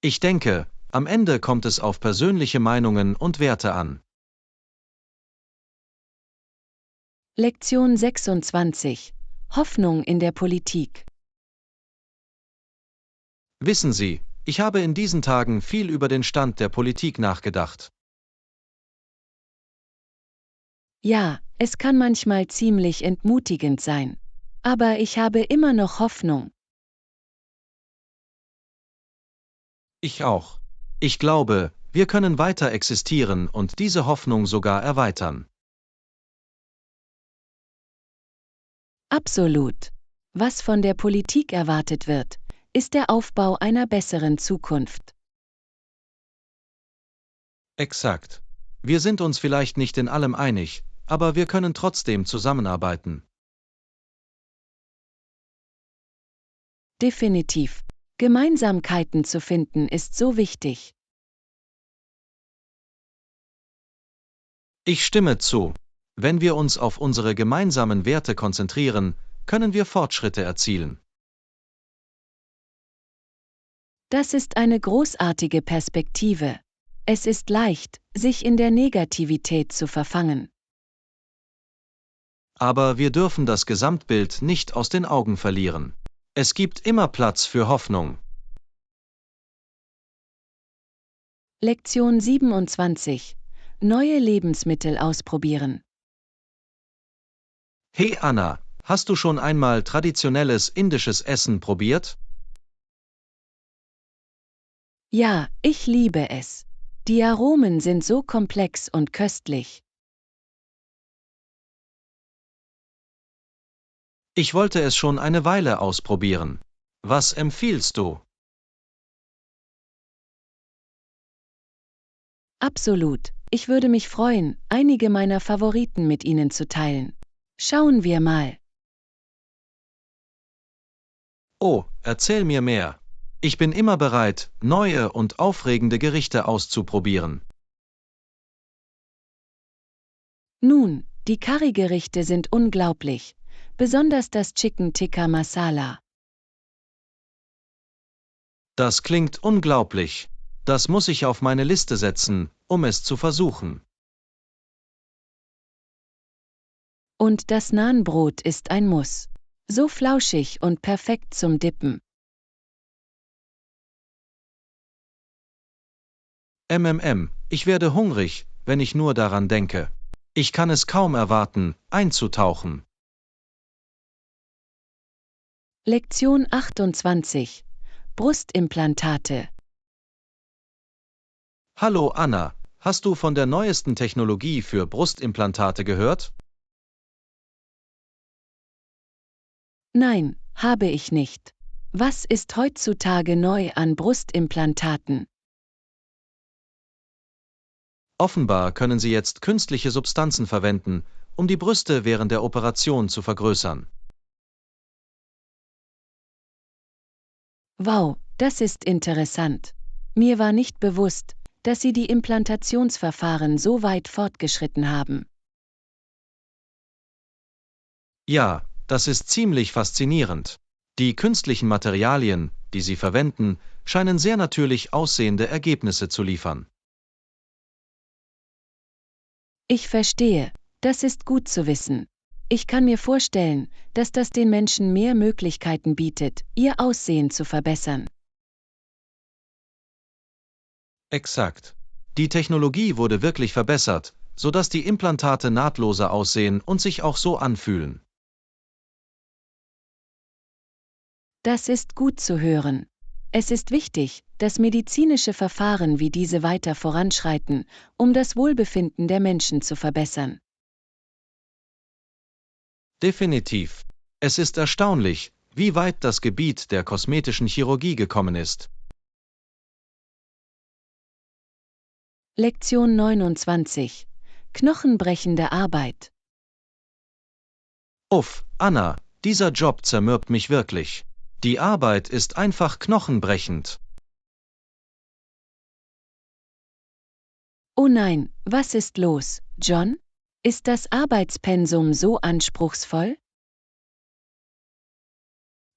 Ich denke, am Ende kommt es auf persönliche Meinungen und Werte an. Lektion 26. Hoffnung in der Politik. Wissen Sie, ich habe in diesen Tagen viel über den Stand der Politik nachgedacht. Ja, es kann manchmal ziemlich entmutigend sein. Aber ich habe immer noch Hoffnung. Ich auch. Ich glaube, wir können weiter existieren und diese Hoffnung sogar erweitern. Absolut. Was von der Politik erwartet wird, ist der Aufbau einer besseren Zukunft. Exakt. Wir sind uns vielleicht nicht in allem einig, aber wir können trotzdem zusammenarbeiten. Definitiv. Gemeinsamkeiten zu finden ist so wichtig. Ich stimme zu. Wenn wir uns auf unsere gemeinsamen Werte konzentrieren, können wir Fortschritte erzielen. Das ist eine großartige Perspektive. Es ist leicht, sich in der Negativität zu verfangen. Aber wir dürfen das Gesamtbild nicht aus den Augen verlieren. Es gibt immer Platz für Hoffnung. Lektion 27. Neue Lebensmittel ausprobieren. Hey Anna, hast du schon einmal traditionelles indisches Essen probiert? Ja, ich liebe es. Die Aromen sind so komplex und köstlich. Ich wollte es schon eine Weile ausprobieren. Was empfiehlst du? Absolut. Ich würde mich freuen, einige meiner Favoriten mit Ihnen zu teilen. Schauen wir mal. Oh, erzähl mir mehr. Ich bin immer bereit, neue und aufregende Gerichte auszuprobieren. Nun, die Currygerichte sind unglaublich, besonders das Chicken Tikka Masala. Das klingt unglaublich. Das muss ich auf meine Liste setzen, um es zu versuchen. Und das Naanbrot ist ein Muss. So flauschig und perfekt zum Dippen. Ich werde hungrig, wenn ich nur daran denke. Ich kann es kaum erwarten, einzutauchen. Lektion 28. Brustimplantate. Hallo Anna, hast du von der neuesten Technologie für Brustimplantate gehört? Nein, habe ich nicht. Was ist heutzutage neu an Brustimplantaten? Offenbar können sie jetzt künstliche Substanzen verwenden, um die Brüste während der Operation zu vergrößern. Wow, das ist interessant. Mir war nicht bewusst, dass Sie die Implantationsverfahren so weit fortgeschritten haben. Ja, das ist ziemlich faszinierend. Die künstlichen Materialien, die sie verwenden, scheinen sehr natürlich aussehende Ergebnisse zu liefern. Ich verstehe, das ist gut zu wissen. Ich kann mir vorstellen, dass das den Menschen mehr Möglichkeiten bietet, ihr Aussehen zu verbessern. Exakt. Die Technologie wurde wirklich verbessert, sodass die Implantate nahtloser aussehen und sich auch so anfühlen. Das ist gut zu hören. Es ist wichtig, dass medizinische Verfahren wie diese weiter voranschreiten, um das Wohlbefinden der Menschen zu verbessern. Definitiv. Es ist erstaunlich, wie weit das Gebiet der kosmetischen Chirurgie gekommen ist. Lektion 29. Knochenbrechende Arbeit. Uff, Anna, dieser Job zermürbt mich wirklich. Die Arbeit ist einfach knochenbrechend. Oh nein, was ist los, John? Ist das Arbeitspensum so anspruchsvoll?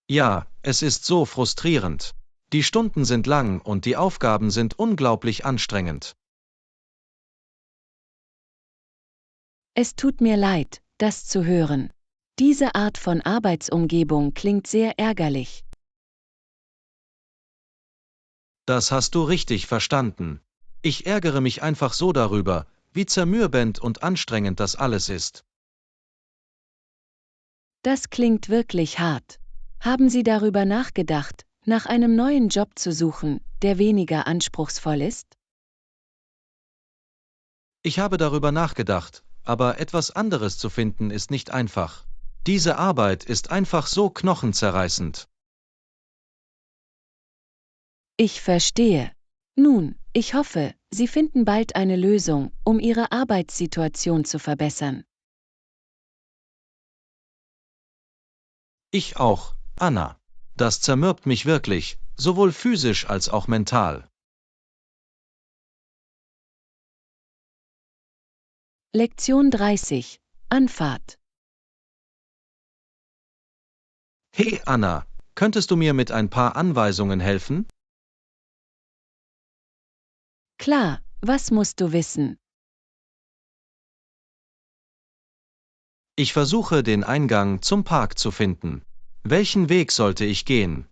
Ja, es ist so frustrierend. Die Stunden sind lang und die Aufgaben sind unglaublich anstrengend. Es tut mir leid, das zu hören. Diese Art von Arbeitsumgebung klingt sehr ärgerlich. Das hast du richtig verstanden. Ich ärgere mich einfach so darüber, wie zermürbend und anstrengend das alles ist. Das klingt wirklich hart. Haben Sie darüber nachgedacht, nach einem neuen Job zu suchen, der weniger anspruchsvoll ist? Ich habe darüber nachgedacht, aber etwas anderes zu finden ist nicht einfach. Diese Arbeit ist einfach so knochenzerreißend. Ich verstehe. Nun, ich hoffe, Sie finden bald eine Lösung, um Ihre Arbeitssituation zu verbessern. Ich auch, Anna. Das zermürbt mich wirklich, sowohl physisch als auch mental. Lektion 30. Anfahrt. Hey Anna, könntest du mir mit ein paar Anweisungen helfen? Klar, was musst du wissen? Ich versuche den Eingang zum Park zu finden. Welchen Weg sollte ich gehen?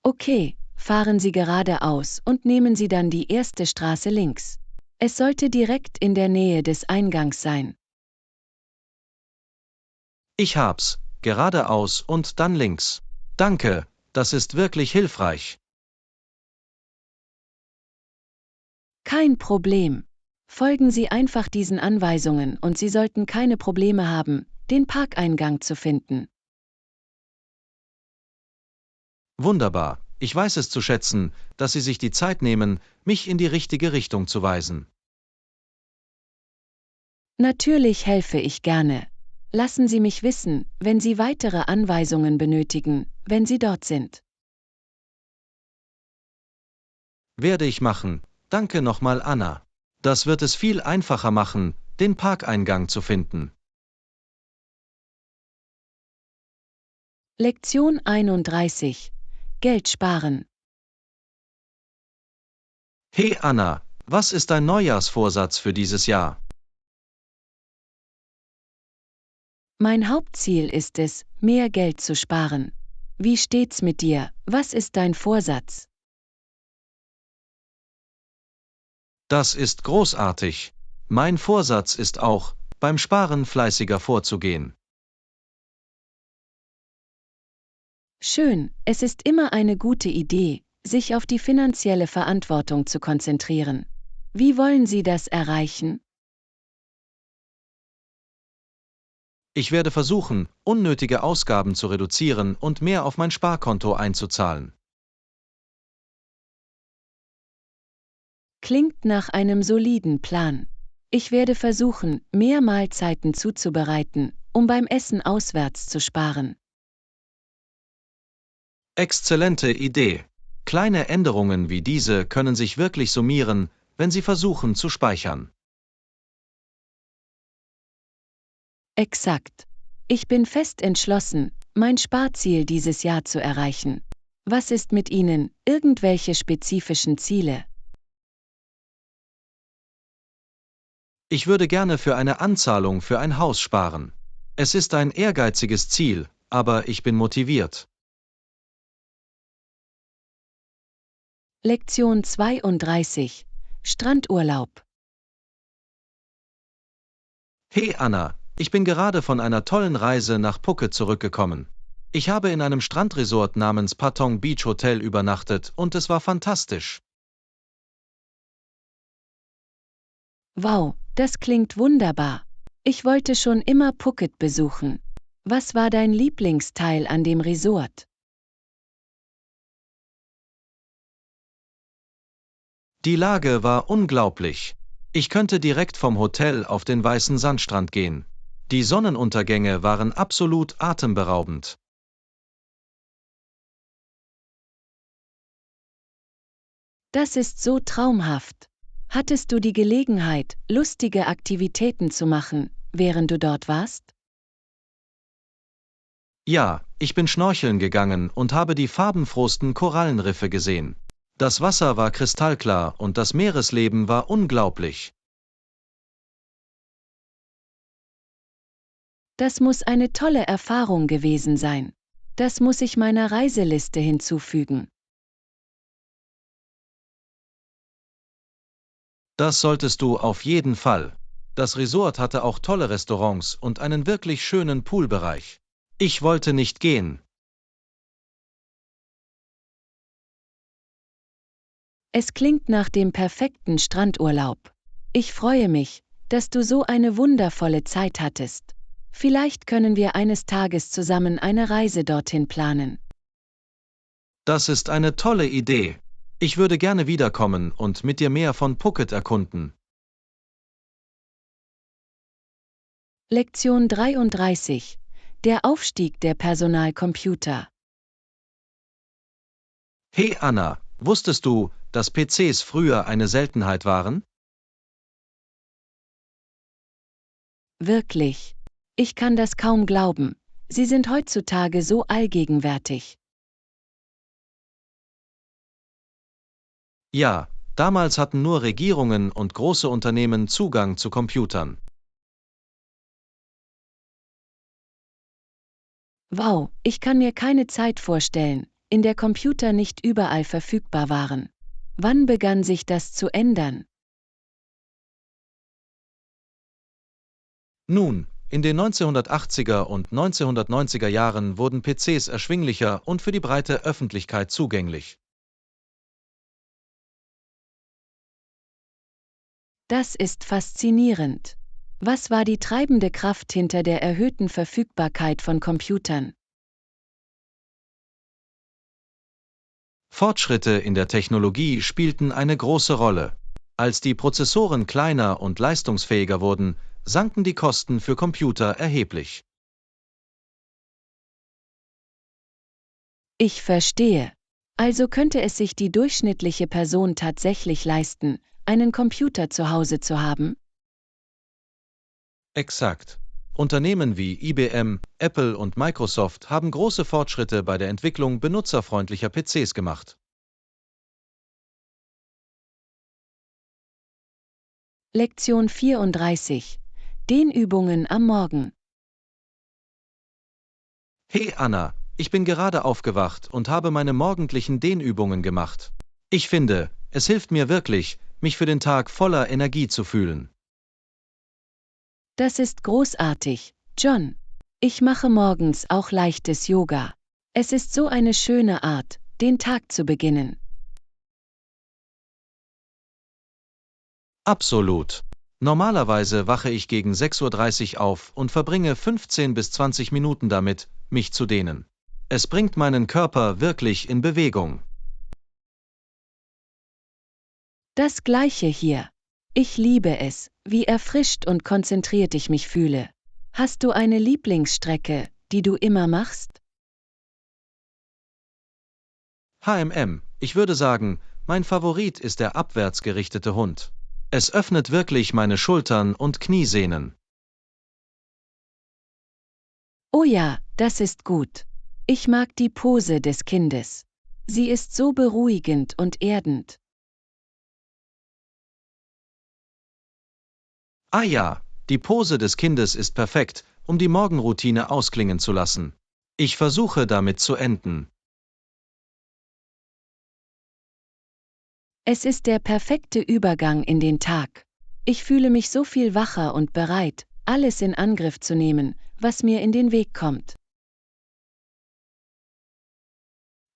Okay, fahren Sie geradeaus und nehmen Sie dann die erste Straße links. Es sollte direkt in der Nähe des Eingangs sein. Ich hab's, geradeaus und dann links. Danke, das ist wirklich hilfreich. Kein Problem. Folgen Sie einfach diesen Anweisungen und Sie sollten keine Probleme haben, den Parkeingang zu finden. Wunderbar, ich weiß es zu schätzen, dass Sie sich die Zeit nehmen, mich in die richtige Richtung zu weisen. Natürlich helfe ich gerne. Lassen Sie mich wissen, wenn Sie weitere Anweisungen benötigen, wenn Sie dort sind. Werde ich machen, danke nochmal Anna. Das wird es viel einfacher machen, den Parkeingang zu finden. Lektion 31. Geld sparen. Hey Anna, was ist dein Neujahrsvorsatz für dieses Jahr? Mein Hauptziel ist es, mehr Geld zu sparen. Wie steht's mit dir? Was ist dein Vorsatz? Das ist großartig. Mein Vorsatz ist auch, beim Sparen fleißiger vorzugehen. Schön, es ist immer eine gute Idee, sich auf die finanzielle Verantwortung zu konzentrieren. Wie wollen Sie das erreichen? Ich werde versuchen, unnötige Ausgaben zu reduzieren und mehr auf mein Sparkonto einzuzahlen. Klingt nach einem soliden Plan. Ich werde versuchen, mehr Mahlzeiten zuzubereiten, um beim Essen auswärts zu sparen. Exzellente Idee. Kleine Änderungen wie diese können sich wirklich summieren, wenn Sie versuchen zu speichern. Exakt. Ich bin fest entschlossen, mein Sparziel dieses Jahr zu erreichen. Was ist mit Ihnen, irgendwelche spezifischen Ziele? Ich würde gerne für eine Anzahlung für ein Haus sparen. Es ist ein ehrgeiziges Ziel, aber ich bin motiviert. Lektion 32. Strandurlaub. Hey Anna, ich bin gerade von einer tollen Reise nach Phuket zurückgekommen. Ich habe in einem Strandresort namens Patong Beach Hotel übernachtet und es war fantastisch. Wow, das klingt wunderbar. Ich wollte schon immer Phuket besuchen. Was war dein Lieblingsteil an dem Resort? Die Lage war unglaublich. Ich könnte direkt vom Hotel auf den weißen Sandstrand gehen. Die Sonnenuntergänge waren absolut atemberaubend. Das ist so traumhaft. Hattest du die Gelegenheit, lustige Aktivitäten zu machen, während du dort warst? Ja, ich bin schnorcheln gegangen und habe die farbenfrohsten Korallenriffe gesehen. Das Wasser war kristallklar und das Meeresleben war unglaublich. Das muss eine tolle Erfahrung gewesen sein. Das muss ich meiner Reiseliste hinzufügen. Das solltest du auf jeden Fall. Das Resort hatte auch tolle Restaurants und einen wirklich schönen Poolbereich. Ich wollte nicht gehen. Es klingt nach dem perfekten Strandurlaub. Ich freue mich, dass du so eine wundervolle Zeit hattest. Vielleicht können wir eines Tages zusammen eine Reise dorthin planen. Das ist eine tolle Idee. Ich würde gerne wiederkommen und mit dir mehr von Phuket erkunden. Lektion 33. Der Aufstieg der Personalcomputer. Hey Anna, wusstest du, dass PCs früher eine Seltenheit waren? Wirklich. Ich kann das kaum glauben. Sie sind heutzutage so allgegenwärtig. Ja, damals hatten nur Regierungen und große Unternehmen Zugang zu Computern. Wow, ich kann mir keine Zeit vorstellen, in der Computer nicht überall verfügbar waren. Wann begann sich das zu ändern? Nun, in den 1980er und 1990er Jahren wurden PCs erschwinglicher und für die breite Öffentlichkeit zugänglich. Das ist faszinierend. Was war die treibende Kraft hinter der erhöhten Verfügbarkeit von Computern? Fortschritte in der Technologie spielten eine große Rolle. Als die Prozessoren kleiner und leistungsfähiger wurden, sanken die Kosten für Computer erheblich. Ich verstehe. Also könnte es sich die durchschnittliche Person tatsächlich leisten, einen Computer zu Hause zu haben? Exakt. Unternehmen wie IBM, Apple und Microsoft haben große Fortschritte bei der Entwicklung benutzerfreundlicher PCs gemacht. Lektion 34. Dehnübungen am Morgen. Hey Anna, ich bin gerade aufgewacht und habe meine morgendlichen Dehnübungen gemacht. Ich finde, es hilft mir wirklich, mich für den Tag voller Energie zu fühlen. Das ist großartig, John. Ich mache morgens auch leichtes Yoga. Es ist so eine schöne Art, den Tag zu beginnen. Absolut. Normalerweise wache ich gegen 6:30 Uhr auf und verbringe 15 bis 20 Minuten damit, mich zu dehnen. Es bringt meinen Körper wirklich in Bewegung. Das gleiche hier. Ich liebe es, wie erfrischt und konzentriert ich mich fühle. Hast du eine Lieblingsstrecke, die du immer machst? Ich würde sagen, mein Favorit ist der abwärts gerichtete Hund. Es öffnet wirklich meine Schultern und Kniesehnen. Oh ja, das ist gut. Ich mag die Pose des Kindes. Sie ist so beruhigend und erdend. Ah ja, die Pose des Kindes ist perfekt, um die Morgenroutine ausklingen zu lassen. Ich versuche damit zu enden. Es ist der perfekte Übergang in den Tag. Ich fühle mich so viel wacher und bereit, alles in Angriff zu nehmen, was mir in den Weg kommt.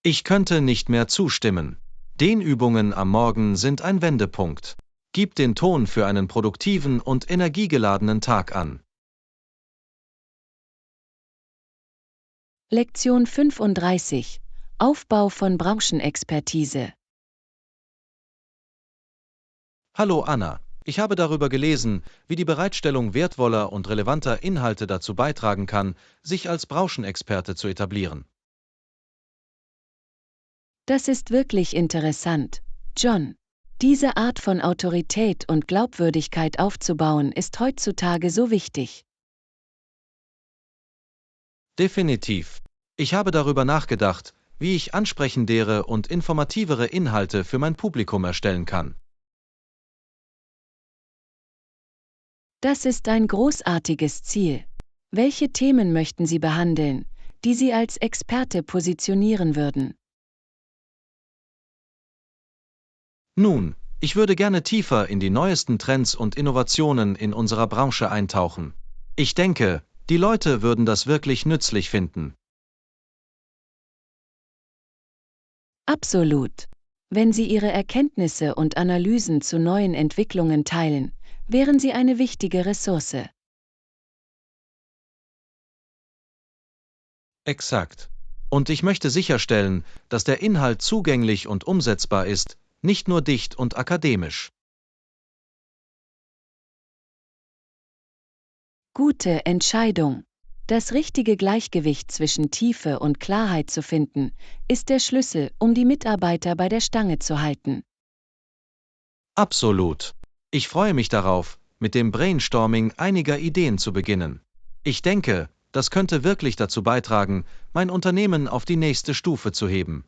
Ich könnte nicht mehr zustimmen. Dehnübungen am Morgen sind ein Wendepunkt. Gib den Ton für einen produktiven und energiegeladenen Tag an. Lektion 35. Aufbau von Branchenexpertise. Hallo Anna, ich habe darüber gelesen, wie die Bereitstellung wertvoller und relevanter Inhalte dazu beitragen kann, sich als Branchenexperte zu etablieren. Das ist wirklich interessant, John. Diese Art von Autorität und Glaubwürdigkeit aufzubauen ist heutzutage so wichtig. Definitiv. Ich habe darüber nachgedacht, wie ich ansprechendere und informativere Inhalte für mein Publikum erstellen kann. Das ist ein großartiges Ziel. Welche Themen möchten Sie behandeln, die Sie als Experte positionieren würden? Nun, ich würde gerne tiefer in die neuesten Trends und Innovationen in unserer Branche eintauchen. Ich denke, die Leute würden das wirklich nützlich finden. Absolut. Wenn Sie Ihre Erkenntnisse und Analysen zu neuen Entwicklungen teilen, wären Sie eine wichtige Ressource. Exakt. Und ich möchte sicherstellen, dass der Inhalt zugänglich und umsetzbar ist, nicht nur dicht und akademisch. Gute Entscheidung. Das richtige Gleichgewicht zwischen Tiefe und Klarheit zu finden, ist der Schlüssel, um die Mitarbeiter bei der Stange zu halten. Absolut. Ich freue mich darauf, mit dem Brainstorming einiger Ideen zu beginnen. Ich denke, das könnte wirklich dazu beitragen, mein Unternehmen auf die nächste Stufe zu heben.